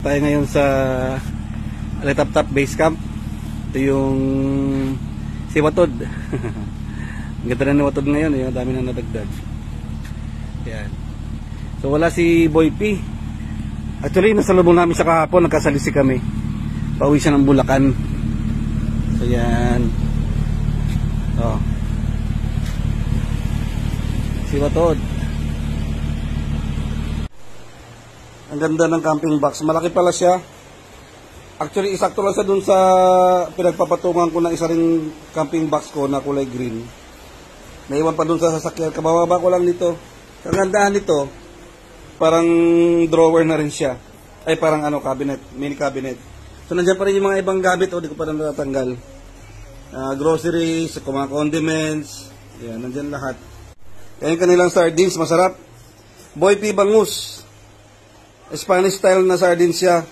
Tayo ngayon sa Alitaptap Base Camp. Ito yung si Watod. Ang ganda na ni Watod ngayon, yung dami na nadagdag. Yan. So wala si Boy P. Actually nasa lubong namin siya kahapon, nagkasalisi kami. Pauwi siya ng Bulacan. So yan. Oh. Si Watod. Ang ganda ng camping box. Malaki pala siya. Actually, isakto lang siya dun sa pinagpapatungan ko na isa ring camping box ko na kulay green. Naiwan pa dun sa sasakyan. Kabababa ko lang nito. Ang gandahan nito, parang drawer na rin siya. Ay, parang ano, cabinet. Mini cabinet. So, nandiyan pa rin yung mga ibang gamit. O, di ko pa rin natatanggal. Groceries, mga condiments. Yan, nandiyan lahat. Yan yung kanilang sardines. Masarap. Boy P. Bangus. Spanish style na sardines siya.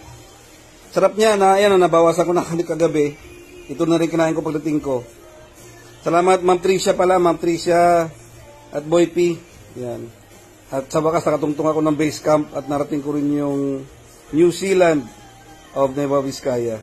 Sarap niya na, ayan, nabawasan ko na kagabi. Ito na rin kinain ko pagdating ko. Salamat Ma'am Tricia pala, Ma'am Tricia at Boy P. Yan. At sa wakas nakatungtong ako ng base camp at narating ko rin yung New Zealand of Nueva Vizcaya.